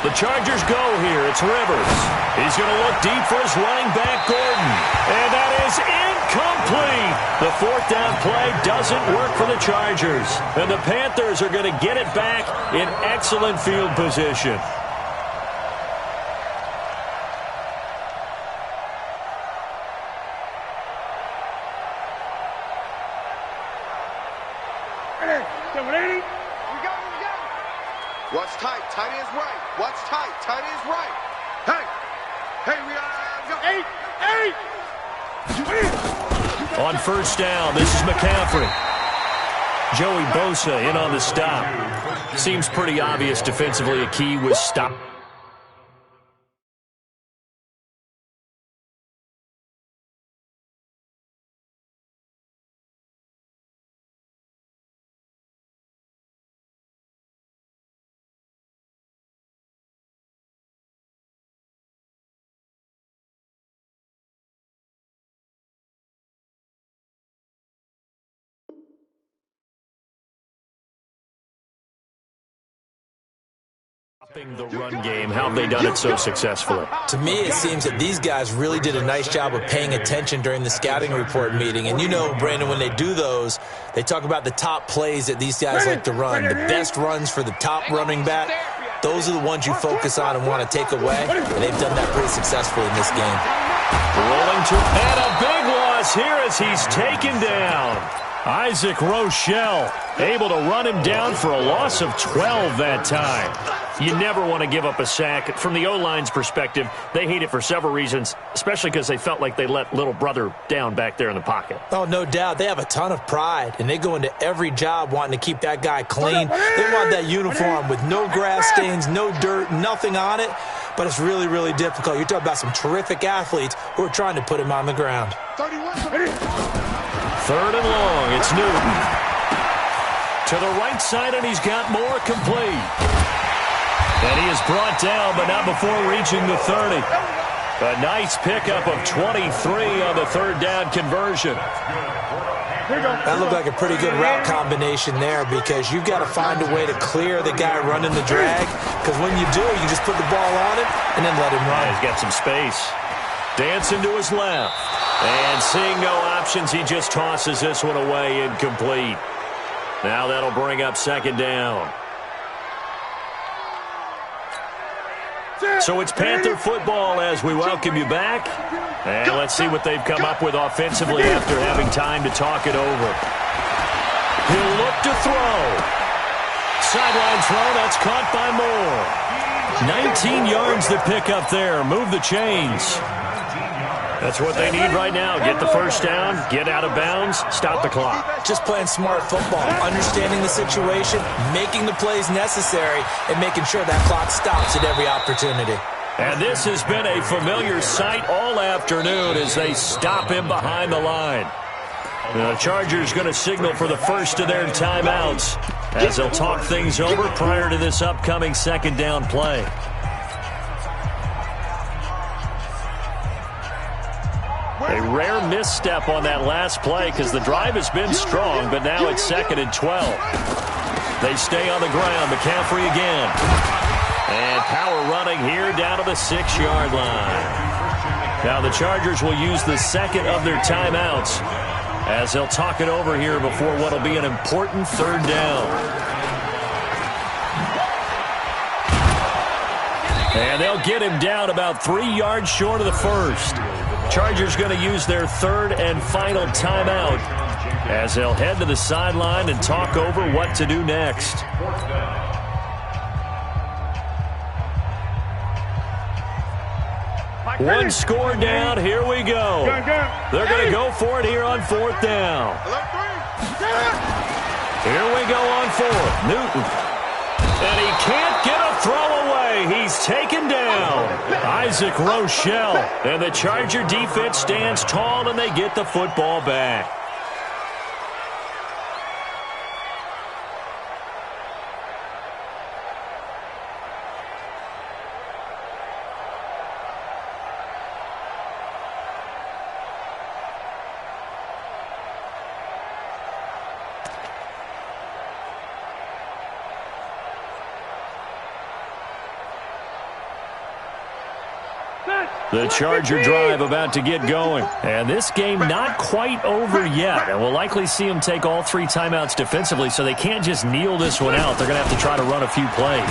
S1: The Chargers go here. It's Rivers. He's going to look deep for his running back, Gordon. And that is incomplete. The 4th down play doesn't work for the Chargers. And the Panthers are going to get it back in excellent field position.
S5: Watch tight. Tight is right. Watch tight. Tight is right. Hey, we are.
S1: On first down, this is McCaffrey. Joey Bosa in on the stop. Seems pretty obvious defensively. A key was stop. The run game, how have they done it so successfully?
S4: To me, it seems that these guys really did a nice job of paying attention during the scouting report meeting. And you know, Brandon, when they do those, they talk about the top plays that these guys like to run, the best runs for the top running back. Those are the ones you focus on and want to take away, and they've done that pretty successfully in this game.
S1: Rolling to and a big loss here as he's taken down. Isaac Rochelle able to run him down for a loss of 12 that time. You never want to give up a sack. From the O-line's perspective, they hate it for several reasons, especially because they felt like they let little brother down back there in the pocket.
S4: Oh, no doubt. They have a ton of pride, and they go into every job wanting to keep that guy clean. They want that uniform with no grass stains, no dirt, nothing on it. But it's really, really difficult. You're talking about some terrific athletes who are trying to put him on the ground.
S1: 3rd and long. It's Newton. To the right side, and he's got more complete. And he is brought down, but not before reaching the 30. A nice pickup of 23 on the 3rd down conversion.
S4: That looked like a pretty good route combination there because you've got to find a way to clear the guy running the drag. Because when you do, you just put the ball on him and then let him run.
S1: He's got some space. Dancing to his left. And seeing no options, he just tosses this one away, incomplete. Now that'll bring up 2nd down. So it's Panther football as we welcome you back. And let's see what they've come up with offensively after having time to talk it over. He'll look to throw. Sideline throw, that's caught by Moore. 19 yards to pick up there. Move the chains. That's what they need right now. Get the 1st down, get out of bounds, stop the clock.
S4: Just playing smart football, understanding the situation, making the plays necessary, and making sure that clock stops at every opportunity.
S1: And this has been a familiar sight all afternoon as they stop him behind the line. The Chargers going to signal for the first of their timeouts as they'll talk things over prior to this upcoming 2nd down play. A rare misstep on that last play because the drive has been strong, but now it's 2nd and 12. They stay on the ground. McCaffrey again. And power running here down to the 6-yard line. Now the Chargers will use the 2nd of their timeouts as they'll talk it over here before what will be an important 3rd down. And they'll get him down about 3 yards short of the 1st. Chargers going to use their 3rd and final timeout as they'll head to the sideline and talk over what to do next. One score down. Here we go. They're going to go for it here on 4th down. Here we go on 4th. Newton. And he can't get a throw away. He's taken down. Isaac Rochelle. And the Charger defense stands tall, and they get the football back. The Charger drive about to get going. And this game not quite over yet. And we'll likely see them take all 3 timeouts defensively, so they can't just kneel this one out. They're going to have to try to run a few plays.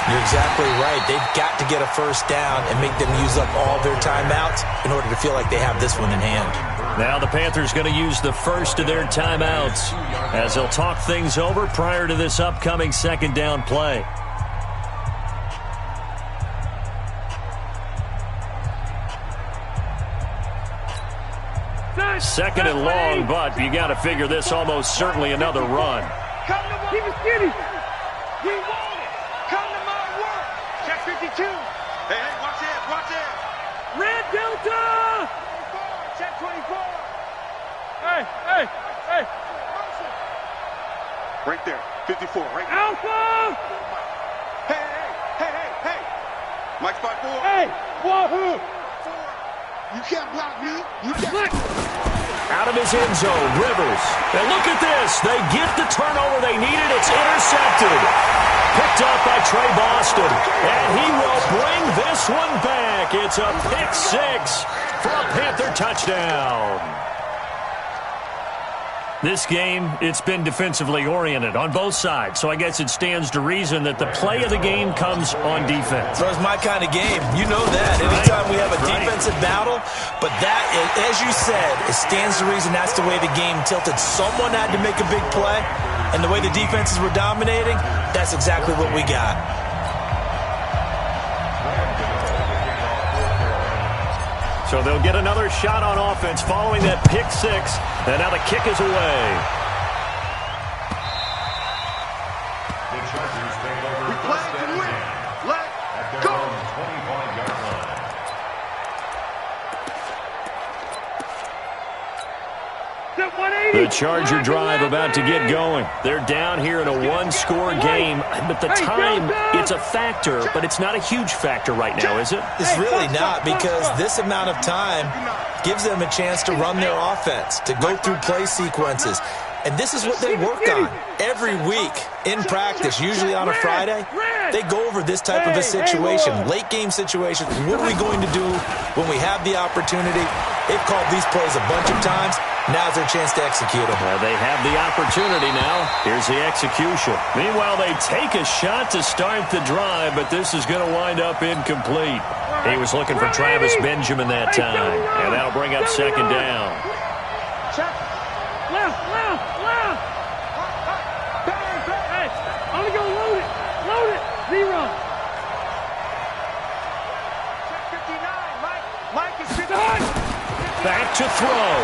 S4: You're exactly right. They've got to get a first down and make them use up all their timeouts in order to feel like they have this one in hand.
S1: Now the Panthers going to use the first of their timeouts as they'll talk things over prior to this upcoming second down play. Second and long, but you got to figure this almost certainly another run.
S6: Come to my skinny. We want it. Come to my work. Check 52.
S5: Hey, watch it, watch it.
S6: Red Delta. 24. Check 24. Hey.
S5: Right there, 54, right there.
S6: Alpha.
S5: Hey. Mike spot 4.
S6: Hey, wahoo.
S5: 4. You can't block me. You can't.
S1: Out of his end zone, Rivers. And look at this. They get the turnover they needed. It's intercepted. Picked up by Trey Boston. And he will bring this one back. It's a pick 6 for a Panther touchdown. This game, it's been defensively oriented on both sides, so I guess it stands to reason that the play of the game comes on defense.
S4: So it's my kind of game. You know that. Anytime we have a defensive battle, but that, as you said, it stands to reason that's the way the game tilted. Someone had to make a big play, and the way the defenses were dominating, that's exactly what we got.
S1: So they'll get another shot on offense following that pick 6. And now the kick is away.
S2: The Chargers take over
S5: We play
S2: first
S5: to
S2: and
S5: win.
S2: 10
S5: Let's
S2: at their
S5: go.
S2: own 25-yard line.
S1: The Charger drive about to get going. They're down here in a 1-score game, but the time, it's a factor, but it's not a huge factor right now, is it?
S4: It's really not, because this amount of time gives them a chance to run their offense, to go through play sequences. And this is what they work on every week in practice, usually on a Friday. They go over this type of a situation, late game situation. What are we going to do when we have the opportunity? They've called these plays a bunch of times. Now's their chance to execute them.
S1: They have the opportunity now. Here's the execution. Meanwhile, they take a shot to start the drive, but this is going to wind up incomplete. He was looking for Travis Benjamin that time, and that'll bring up second down.
S6: Check. Left. Hey, I'm going to go load it. 0. Check 59. Mike is 59.
S1: Back to throw.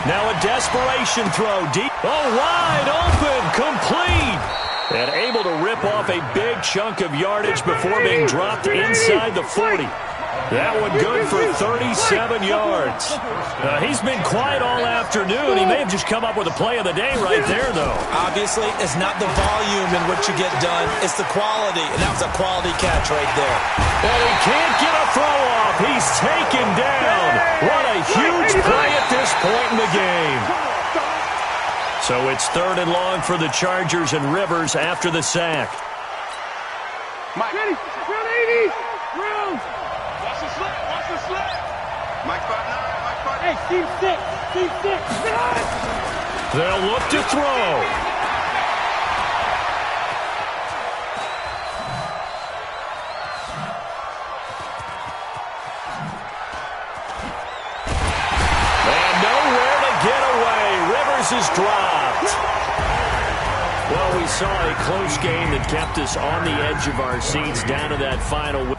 S1: Now a desperation throw deep. Oh, wide open, complete. And able to rip off a big chunk of yardage before being dropped inside the 40. That one good for 37 yards. He's been quiet all afternoon. He may have just come up with a play of the day right there, though.
S4: Obviously, it's not the volume in which you get done. It's the quality, and that was a quality catch right there.
S1: And he can't get a throw off. He's taken down. What a huge play at this point in the game. So it's 3rd and long for the Chargers and Rivers after the sack.
S6: Mike. Ready. Round 80. Round.
S5: Watch the slip. Mike spot 9.
S6: Hey, team 6.
S1: They'll look to throw. Is dropped. Well, we saw a close game that kept us on the edge of our seats down to that final whistle.